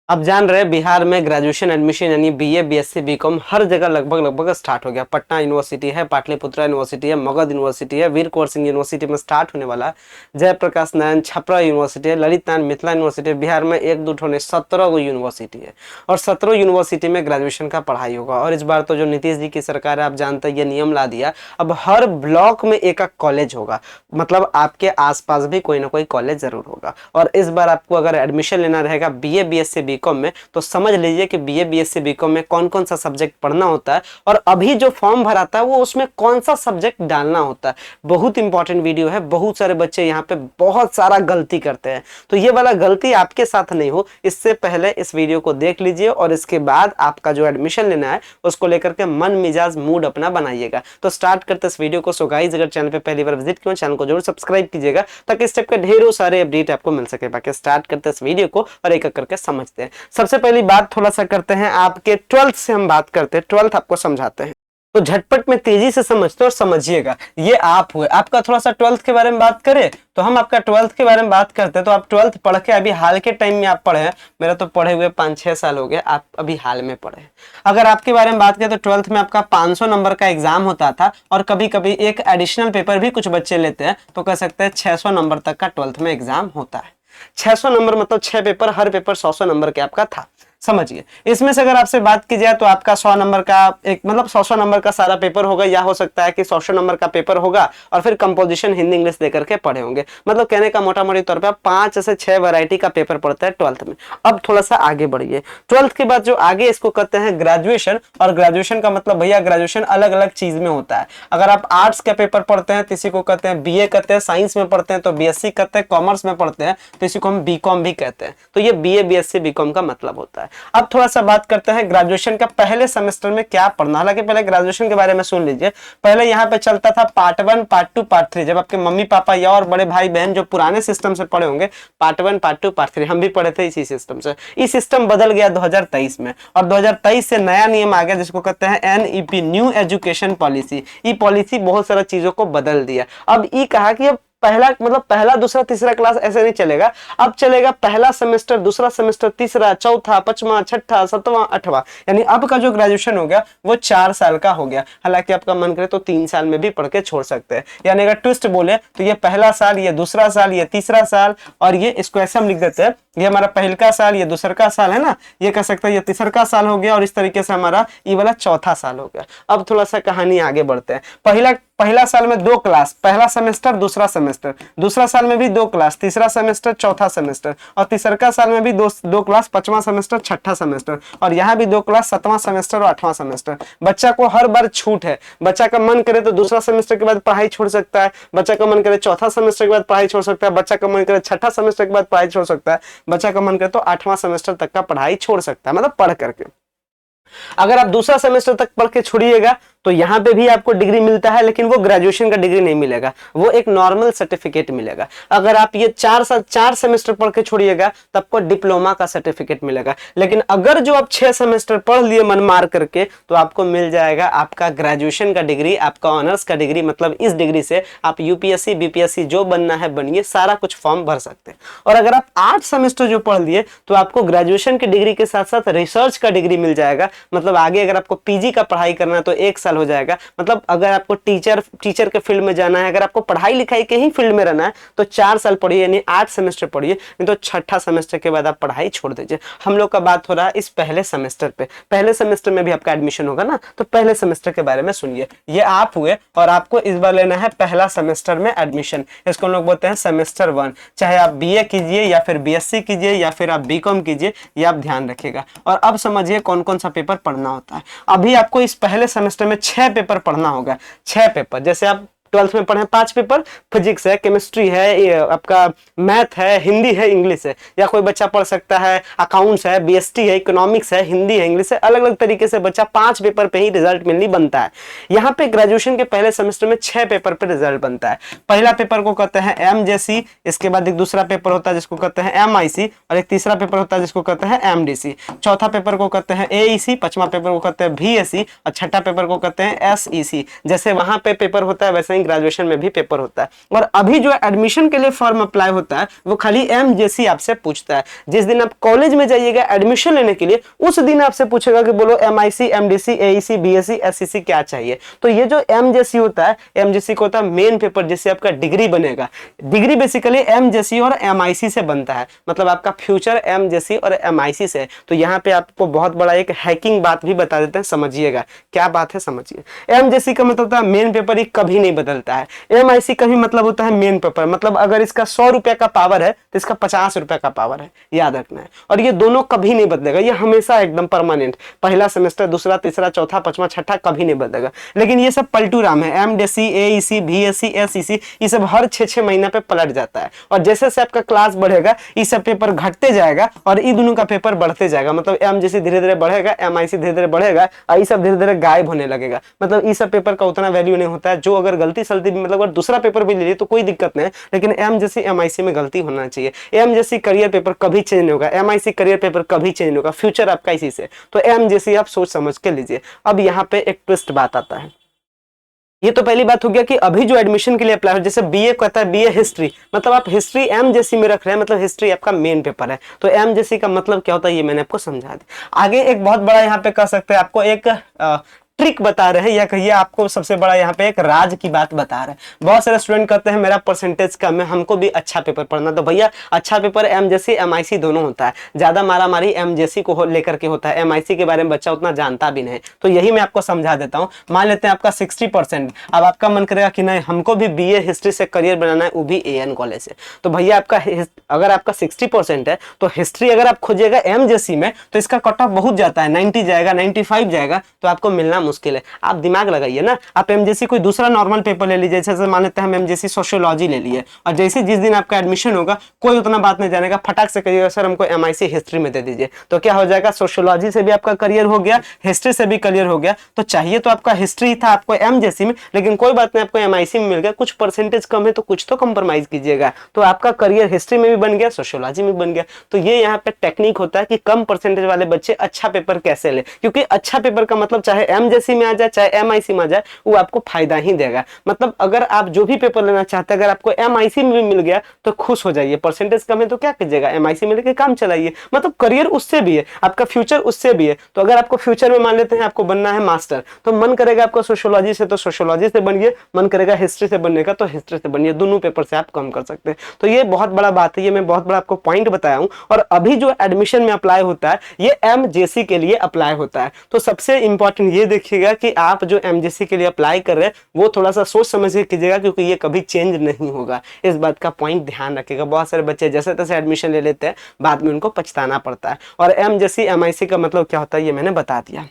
अब जान रहे बिहार में ग्रेजुएशन एडमिशन यानी बीए बीएससी बीकॉम हर जगह लगभग स्टार्ट हो गया। पटना यूनिवर्सिटी है, पाटलिपुत्रा यूनिवर्सिटी है, मगध यूनिवर्सिटी है, वीर कुंवर सिंह यूनिवर्सिटी में स्टार्ट होने वाला, जयप्रकाश नारायण छपरा यूनिवर्सिटी है, ललित नारायण मिथिला यूनिवर्सिटी है। बिहार में एक दो ठोने 17 यूनिवर्सिटी है और 17 यूनिवर्सिटी में ग्रेजुएशन का पढ़ाई होगा। और इस बार तो जो नीतीश जी की सरकार है, आप जानते हैं ये नियम ला दिया, अब हर ब्लॉक में एक कॉलेज होगा, मतलब आपके आसपास भी कोई ना कोई कॉलेज जरूर होगा। और इस बार आपको अगर एडमिशन लेना रहेगा बीए बीएससी बीकॉम में, तो समझ लीजिए कि बीए बीएससी बीकॉम में कौन कौन सा सब्जेक्ट पढ़ना होता है और अभी जो फॉर्म भराता है वो उसमें कौन सा सब्जेक्ट डालना होता है। बहुत इंपॉर्टेंट वीडियो है। बहुत सारे बच्चे यहाँ पे बहुत सारा गलती करते हैं, तो ये वाला गलती आपके साथ नहीं हो, इससे पहले इस वीडियो को देख लीजिए और इसके बाद आपका जो एडमिशन लेना है उसको लेकर के मन मिजाज मूड अपना बनाइएगा। तो स्टार्ट करते इस वीडियो को। सो गाइस, अगर चैनल पे पहली बार विजिट किया, चैनल को जरूर सब्सक्राइब कीजिएगा ताकि इस टाइप के ढेरों सारे अपडेट आपको मिल सके। बाकी स्टार्ट करते इस वीडियो को और एक एक करके समझते हैं। सबसे पहली बात थोड़ा सा करते हैं, आपके 12th से हम बात करते हैं, 12th आपको समझाते हैं, तो झटपट में तेजी से समझते और समझिएगा। ये आप हुए, आपका थोड़ा सा 12th के बारे में बात करें तो हम आपका 12th के बारे में बात करते हैं। तो आप 12th पढ़ के अभी हाल के टाइम में आप पढ़े हैं, मेरा तो पढ़े हुए 5-6 साल हो गए, आप अभी हाल में पढ़े हैं। अगर आपके बारे में बात करें तो 12th में आपका 500 नंबर का एग्जाम होता था और कभी कभी एक एडिशनल पेपर भी कुछ बच्चे लेते हैं, तो कह सकते हैं 600 नंबर तक का 12th में एग्जाम होता है। 600 नंबर मतलब 6 पेपर, हर पेपर 100 नंबर के आपका था, समझिए। इसमें से अगर आपसे बात की जाए तो आपका 100 नंबर का एक मतलब 100 नंबर का सारा पेपर होगा, या हो सकता है कि 100 नंबर का पेपर होगा और फिर कंपोजिशन हिंदी इंग्लिश देकर के पढ़े होंगे। मतलब कहने का मोटा मोटी तौर पे आप 5 से 6 वैरायटी का पेपर पढ़ते हैं 12th में। अब थोड़ा सा आगे बढ़िए, 12th के बाद जो आगे इसको कहते हैं ग्रेजुएशन। और ग्रेजुएशन का मतलब भैया ग्रेजुएशन अलग अलग चीज में होता है। अगर आप आर्ट्स का पेपर पढ़ते हैं तो इसी को कहते हैं बीए कहते हैं, साइंस में पढ़ते हैं तो बीएससी कहते हैं, कॉमर्स में पढ़ते हैं तो इसी को हम बीकॉम भी कहते हैं। तो ये बीए बीएससी बीकॉम का मतलब होता है। अब थोड़ा सा बात करते हैं ग्रेजुएशन का पहले सेमेस्टर में क्या पढ़ना। हालांकि पहले ग्रेजुएशन के बारे में सुन लीजिए। पहले यहाँ पे चलता था पार्ट 1 पार्ट 2 पार्ट 3। जब आपके मम्मी पापा या और बड़े भाई बहन जो पुराने सिस्टम से पढ़े होंगे, पार्ट 1 पार्ट 2 पार्ट 3, हम भी पढ़े थे इसी सिस्टम से। ये सिस्टम बदल गया 2023 में और 2023 से नया नियम आ गया जिसको कहते हैं एनईपी, न्यू एजुकेशन पॉलिसी। ये पॉलिसी बहुत सारा चीजों को बदल दिया। अब ये कहा कि अब पहला मतलब पहला दूसरा तीसरा क्लास ऐसे नहीं चलेगा, अब चलेगा पहला सेमेस्टर, दूसरा सेमेस्टर, तीसरा, चौथा, पांचवा, छठा, सातवां, आठवां। यानी अब का जो ग्रेजुएशन हो गया वो 4 साल का हो गया। हालांकि आपका मन करे तो 3 साल में भी पढ़ के छोड़ सकते हैं। यानी अगर ट्विस्ट बोले तो ये पहला साल, ये दूसरा साल, ये तीसरा साल, और ये इसको ऐसे हम लिख देते हैं, ये हमारा पहला साल, ये दूसरा का साल है ना, ये कह सकते हैं ये तीसरा का साल हो गया, और इस तरीके से हमारा ये वाला चौथा साल हो गया। अब थोड़ा सा कहानी आगे बढ़ते हैं। पहला साल में 2 क्लास, पहला सेमेस्टर, दूसरा सेमेस्टर, दूसरा साल में भी 2 क्लास, तीसरा सेमेस्टर, चौथा सेमेस्टर, और तीसरा साल में भी 2 क्लास, 5वां सेमेस्टर, छठा सेमेस्टर, और यहाँ भी 2 क्लास, 7वां सेमेस्टर और 8वां सेमेस्टर। बच्चा को हर बार छूट है। बच्चा का मन करे तो दूसरा सेमेस्टर के बाद पढ़ाई छोड़ सकता है, बच्चा का मन करे चौथा सेमेस्टर के बाद पढ़ाई छोड़ सकता है, बच्चा का मन करे छठा सेमेस्टर के बाद पढ़ाई छोड़ सकता है, बच्चा का मन करे तो 8वां सेमेस्टर तक का पढ़ाई छोड़ सकता है, मतलब पढ़ करके। अगर आप दूसरा सेमेस्टर तक पढ़ के छोड़िएगा तो यहाँ पे भी आपको डिग्री मिलता है, लेकिन वो ग्रेजुएशन का डिग्री नहीं मिलेगा, वो एक नॉर्मल सर्टिफिकेट मिलेगा। अगर आप ये 4 सेमेस्टर पढ़ के छोड़िएगा तो आपको डिप्लोमा का सर्टिफिकेट मिलेगा। लेकिन अगर जो आप 6 सेमेस्टर पढ़ लिए मन मार करके तो आपको मिल जाएगा आपका ग्रेजुएशन का डिग्री, आपका ऑनर्स का डिग्री। मतलब इस डिग्री से आप यूपीएससी बीपीएससी जो बनना है बनिए, सारा कुछ फॉर्म भर सकते हैं। और अगर आप 8 सेमेस्टर जो पढ़ लिए तो आपको ग्रेजुएशन की डिग्री के साथ साथ रिसर्च का डिग्री मिल जाएगा। मतलब आगे अगर आपको पीजी का पढ़ाई करना है तो 1 साल हो जाएगा। मतलब अगर आपको टीचर के फील्ड में जाना है, अगर आपको पढ़ाई लिखाई के ही फील्ड में रहना है तो 4 साल पढ़िए, यानी 8 सेमेस्टर पढ़िए, नहीं तो छठा सेमेस्टर के बाद आप पढ़ाई छोड़ दीजिए। हम लोग का बात हो रहा है इस पहले सेमेस्टर पे। पहले सेमेस्टर में भी आपका एडमिशन होगा ना, तो पहले सेमेस्टर के बारे में सुनिए। ये आप हुए और आपको इस बार लेना है पहला सेमेस्टर में एडमिशन। इसको हम लोग बोलते हैं सेमेस्टर 1। चाहे आप बीए कीजिए या फिर बीएससी कीजिए या फिर आप बीकॉम कीजिए, ये आप ध्यान रखिएगा। और अब समझिए कौन कौन सा पेपर पढ़ना होता है। अभी आपको इस पहले सेमेस्टर में 6 पेपर पढ़ना होगा। 6 पेपर, जैसे आप 12th में पढ़े 5 पेपर, फिजिक्स है, केमिस्ट्री है, आपका मैथ है, हिंदी है, इंग्लिश है। या कोई बच्चा पढ़ सकता है अकाउंट्स है, बीएसटी है, इकोनॉमिक्स है, हिंदी है, इंग्लिश है। अलग अलग तरीके से बच्चा 5 पेपर पे ही रिजल्ट मिलनी बनता है। यहाँ पे ग्रेजुएशन के पहले सेमेस्टर में 6 पेपर पे रिजल्ट बनता है। पहला पेपर को कहते हैं एमजेसी, इसके बाद एक दूसरा पेपर होता है जिसको कहते हैं एमआईसी, और एक तीसरा पेपर होता है जिसको कहते हैं एमडीसी। चौथा पेपर को कहते हैं एईसी, 5वां पेपर को कहते हैं बीएससी, और छठा पेपर को कहते हैं एसईसी। जैसे वहां पे पेपर होता है वैसे कहीं ग्रेजुएशन में भी पेपर होता है। और अभी जो एडमिशन के लिए फॉर्म अप्लाई होता है वो खाली एमजेसी आपसे पूछता है। जिस दिन आप कॉलेज में जाइएगा एडमिशन लेने के लिए उस दिन आपसे पूछेगा कि बोलो MIC, MDC, AEC, BSc, SCC क्या चाहिए। तो ये जो एमजेसी होता है, एमजेसी को होता है मेन पेपर जिससे आपका डिग्री बनेगा। डिग्री बेसिकली एमजेसी और एमआईसी से बनता है, मतलब आपका फ्यूचर एमजेसी और एमआईसी से। तो यहाँ पे आपको बहुत बड़ा एक हैकिंग बात भी बता देते हैं, समझिएगा क्या बात है, समझिए। एमजेसी का मतलब होता है मेन पेपर, ही कभी नहीं बदलता है। एमआईसी का भी मतलब होता है मेन पेपर, मतलब अगर इसका 100 रुपए का पावर है तो इसका 50 रुपए का पावर है, याद रखना है। और ये दोनों कभी नहीं बदलेगा, ये हमेशा एकदम परमानेंट, पहला सेमेस्टर, दूसरा, तीसरा, चौथा, पांचवा, छठा कभी नहीं बदलेगा। लेकिन ये सब पलटू राम है, एमडीसी, एईसी, बीएससी, एसईसी, ये सब हर 6-6 महीना पे पलट जाता है। और जैसे जैसे आपका क्लास बढ़ेगा ये सब पेपर घटते जाएगा और ये दोनों का पेपर बढ़ते जाएगा। मतलब एमजेसी धीरे धीरे बढ़ेगा, एमआईसी धीरे धीरे बढ़ेगा और ये सब धीरे धीरे गायब होने लगेगा। मतलब ये सब पेपर का उतना वैल्यू नहीं होता है। जो अगर गलती सलती भी, मतलब अगर दूसरा पेपर भी ले लिए तो कोई दिक्कत नहीं है, लेकिन एमजेसी एमआईसी में गलती होना चाहिए। एमजेसी करियर पेपर कभी चेंज नहीं होगा, एमआईसी करियर पेपर कभी चेंज नहीं होगा, फ्यूचर आपका इसी से। तो एमजेसी आप सोच समझ के लीजिए। अब यहाँ पे एक ट्विस्ट बात आता है। ये तो पहली बात हो गया कि अभी जो एडमिशन के लिए अप्लाई हो, जैसे बीए कहता है बीए हिस्ट्री, मतलब आप हिस्ट्री एमजेसी में रख रहे हैं, मतलब हिस्ट्री आपका मेन पेपर है। तो एमजेसी का मतलब क्या होता है ये मैंने आपको समझा दिया। आगे एक बहुत बड़ा यहाँ पे कह सकते हैं, आपको एक ट्रिक बता रहे हैं या कहिए आपको सबसे बड़ा यहाँ पे एक राज की बात बता रहे हैं। बहुत सारे स्टूडेंट कहते हैं मेरा परसेंटेज कम है, हमको भी अच्छा पेपर पढ़ना। तो भैया अच्छा पेपर एमजेसी एमआईसी दोनों होता है, ज्यादा मारामारी एमजेसी को लेकर के होता है, एमआईसी के बारे में बच्चा उतना जानता भी नहीं। तो यही मैं आपको समझा देता हूँ। मान लेते हैं आपका 60%, अब आपका मन करेगा कि नहीं हमको भी बीए हिस्ट्री से करियर बनाना है, वो भी एएन कॉलेज से। तो भैया आपका अगर आपका 60% है तो हिस्ट्री अगर आप खोजिएगा एमजेसी में तो इसका कट ऑफ बहुत जाता है, 90 जाएगा, 95 जाएगा, तो आपको मिलना मुश्किल है। आप दिमाग लगाइए ना, आप एमजेसी कोई दूसरा नॉर्मल पेपर ले लीजिए, जैसे मान लेते हैं हम एमजेसी सोशियोलॉजी ले लिए, और जैसे जिस दिन आपका एडमिशन होगा कोई उतना बात नहीं जानेगा, फटाक से कहिएगा सर हमको एमआईसी हिस्ट्री में दे दीजिए। तो क्या हो जाएगा, सोशियोलॉजी से भी आपका करियर हो गया, हिस्ट्री से भी करियर हो गया। तो चाहिए तो आपका हिस्ट्री था आपको एमजेसी में, लेकिन कोई बात नहीं, आपको एमआईसी में मिल गया। कुछ परसेंटेज कम है तो कुछ तो कंप्रोमाइज कीजिएगा, तो आपका करियर हिस्ट्री में भी बन गया, सोशियोलॉजी में बन गया। तो ये यहाँ पे टेक्निक होता है कि कम परसेंटेज वाले बच्चे अच्छा पेपर कैसे ले, क्योंकि अच्छा पेपर का मतलब चाहे एमजेसी में आ जाए चाहे एमआईसी में आ जाए वो आपको फायदा ही देगा। मतलब अगर आप जो भी पेपर लेना चाहते हैं, अगर आपको एमआईसी में भी मिल गया तो खुश हो जाइए, परसेंटेज कम है तो क्या कीजिएगा, एमआईसी में लेके काम चलाइए। मतलब करियर उससे भी है, आपका फ्यूचर उससे भी है। तो अगर आपको फ्यूचर में मान लेते हैं आपको बनना है मास्टर, तो मन करेगा आपको सोशियोलॉजी से तो सोशियोलॉजी से बनिए, मन करेगा हिस्ट्री से बनने का तो हिस्ट्री से बनिए, दोनों पेपर से आप कम कर सकते हैं। तो ये बहुत बड़ा बात है, ये मैं बहुत बड़ा आपको पॉइंट बताया हूं। और अभी जो एडमिशन में अप्लाई होता है ये एमजेसी के लिए अप्लाई होता है। तो सबसे इंपॉर्टेंट ये देखिएगा कि आप जो एमजेसी के लिए अप्लाई कर रहे हैं वो थोड़ा सा सोच समझ के कीजिएगा, क्योंकि ये कभी चेंज नहीं होगा। इस बात का पॉइंट ध्यान रखिएगा। बहुत सारे बच्चे जैसे तैसे एडमिशन ले लेते हैं, बाद में उनको पछताना पड़ता है। और एमजेसी एमआईसी का मतलब क्या होता है ये मैंने बता दिया।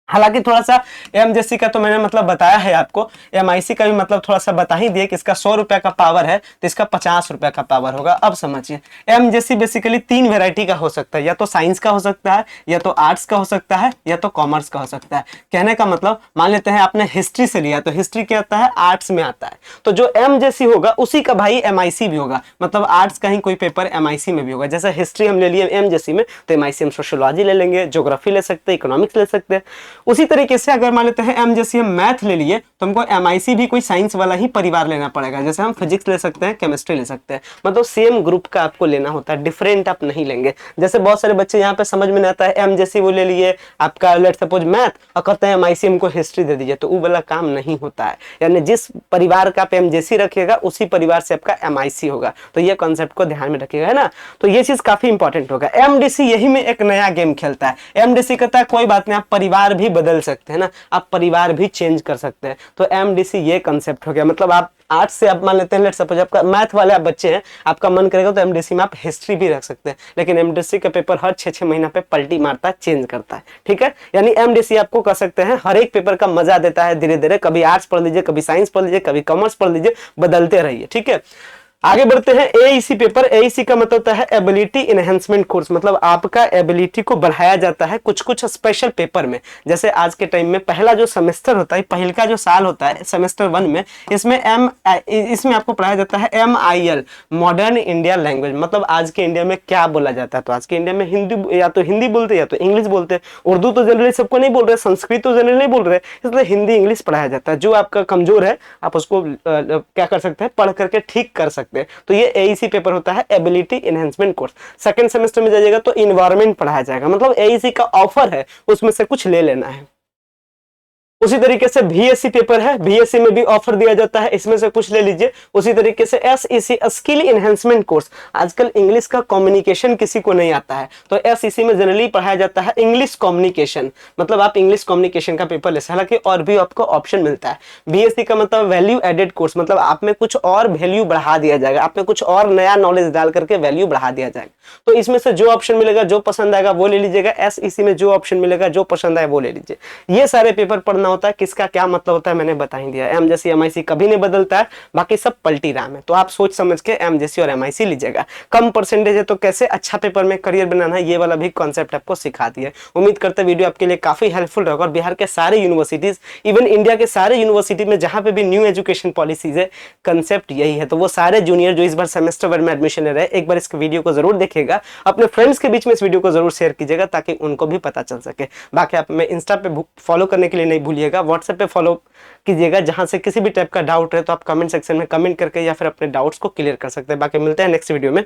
हालांकि थोड़ा सा एमजेसी का तो मैंने मतलब बताया है आपको, एमआईसी का भी मतलब थोड़ा सा बता ही दिए कि इसका 100 रुपए का पावर है तो इसका 50 रुपए का पावर होगा। अब समझिए, एमजेसी बेसिकली 3 वेराइटी का हो सकता है, या तो साइंस का हो सकता है, या तो आर्ट्स का हो सकता है, या तो कॉमर्स का हो सकता है। कहने का मतलब मान लेते हैं आपने हिस्ट्री से लिया तो हिस्ट्री क्या आता है, आर्ट्स में आता है, तो जो एमजेसी होगा उसी का भाई एमआईसी भी होगा। मतलब आर्ट्स का ही कोई पेपर एमआईसी में भी होगा। जैसे हिस्ट्री हम ले लिए एमजेसी में तो एमआईसी हम सोशियोलॉजी ले लेंगे, ज्योग्राफी ले सकते हैं, इकोनॉमिक्स ले सकते हैं। उसी तरीके से अगर मान लेते हैं एमजेसी हम मैथ ले लिए तो हमको एमआईसी भी कोई साइंस वाला ही परिवार लेना पड़ेगा। जैसे हम फिजिक्स ले सकते हैं, केमिस्ट्री ले सकते हैं, मतलब सेम ग्रुप का आपको लेना होता है, डिफरेंट आप नहीं लेंगे। जैसे बहुत सारे बच्चे यहाँ पे समझ में नहीं आता है, एमजेसी वो ले लिए आपका लेट सपोज मैथ और कहते हैं एमआईसी हमको हिस्ट्री दे दीजिए, तो वो वाला काम नहीं होता है। यानी जिस परिवार का आप एमजेसी रखिएगा उसी परिवार से आपका एमआईसी होगा। तो ये कॉन्सेप्ट को ध्यान में रखिएगा, है ना। तो ये चीज काफी इंपॉर्टेंट होगा। एमडीसी यही में एक नया गेम खेलता है। एमडीसी कहता है कोई बात नहीं, आप परिवार भी बदल सकते हैं ना, आप परिवार भी चेंज कर सकते हैं। तो एमडीसी ये कंसेप्ट हो गया। मतलब आप आर्ट्स से आप मान लेते हैं, लेट सपोज आपका मैथ वाले आप बच्चे हैं, आपका मन करेगा तो एमडीसी में आप हिस्ट्री भी रख सकते हैं, लेकिन एमडीसी का पेपर हर 6-6 महीना पे पलटी मारता है, चेंज करता है। ठीक है, यानी एमडीसी आपको कह सकते हैं हर एक पेपर का मजा देता है धीरे धीरे। कभी आर्ट्स पढ़ लीजिए, कभी साइंस पढ़ लीजिए, कभी कॉमर्स पढ़ लीजिए, बदलते रहिए। ठीक है, आगे बढ़ते हैं एईसी पेपर। एईसी का मतलब होता है एबिलिटी इनहेंसमेंट कोर्स, मतलब आपका एबिलिटी को बढ़ाया जाता है कुछ कुछ स्पेशल पेपर में। जैसे आज के टाइम में पहला जो सेमेस्टर होता है, पहले का जो साल होता है सेमेस्टर 1 में, इसमें आपको पढ़ाया जाता है MIL, मॉडर्न इंडिया लैंग्वेज। मतलब आज के इंडिया में क्या बोला जाता है, तो आज के इंडिया में हिंदी, या तो हिंदी बोलते हैं या तो इंग्लिश बोलते हैं। उर्दू तो जनरली सबको नहीं बोल रहे, संस्कृत तो जनरली नहीं बोल रहे, इसलिए हिंदी इंग्लिश पढ़ाया जाता है। जो आपका कमजोर है आप उसको क्या कर सकते हैं, पढ़ करके ठीक कर सकते हैं। तो ये एईसी पेपर होता है, ability enhancement course. Second semester में जाइएगा तो इन्वायरमेंट पढ़ाया जाएगा, मतलब एईसी का ऑफर है उसमें से कुछ ले लेना है। उसी तरीके से बीएससी पेपर है, बीएससी में भी ऑफर दिया जाता है, इसमें से कुछ ले लीजिए। उसी तरीके से एसईसी, स्किल इनहेंसमेंट कोर्स। आजकल इंग्लिश का कम्युनिकेशन किसी को नहीं आता है, तो एसईसी में जनरली पढ़ाया जाता है इंग्लिश कम्युनिकेशन, मतलब आप इंग्लिश कम्युनिकेशन का पेपर ले सकते हैं। हालांकि और भी आपको ऑप्शन मिलता है। बीएससी का मतलब वैल्यू एडेड कोर्स, मतलब आप में कुछ और वैल्यू बढ़ा दिया जाएगा, आप में कुछ और नया नॉलेज डाल करके वैल्यू बढ़ा दिया जाएगा। तो इसमें से जो ऑप्शन मिलेगा, जो पसंद आएगा वो ले लीजिएगा। एसईसी में जो ऑप्शन मिलेगा, जो पसंद आए वो ले लीजिए। ये सारे पेपर पढ़ना होता है, किसका क्या मतलब होता है मैंने बता ही दिया। एम जैसी एमआईसी कभी नहीं बदलता है, बाकी सब पलटी राम है। तो आप सोच समझ के एम जैसी और एमआईसी लीजिएगा। कम परसेंटेज है तो कैसे अच्छा पेपर में करियर बनाना है, ये वाला भी कॉन्सेप्ट आपको सिखा दिया। उम्मीद करते वीडियो आपके लिए काफी हेल्पफुल रहेगा। और बिहार के सारे यूनिवर्सिटीज, इवन इंडिया के सारे यूनिवर्सिटी में जहां पे भी न्यू एजुकेशन पॉलिसीज है, कंसेप्ट यही है। तो वो सारे जूनियर जो इस बार सेमेस्टर 1 में एडमिशन ले रहे हैं, एक बार इस वीडियो को जरूर देखिएगा, अपने फ्रेंड्स के बीच में इस वीडियो को जरूर शेयर कीजिएगा ताकि उनको भी पता चल सके। बाकी आप मैं इंस्टा पे फॉलो करने के लिए नहीं भूलिएगा, व्हाट्सएप पे फॉलो कीजिएगा। जहां से किसी भी टाइप का डाउट है तो आप कमेंट सेक्शन में कमेंट करके या फिर अपने डाउट्स को क्लियर कर सकते हैं। बाकी मिलते हैं नेक्स्ट वीडियो में।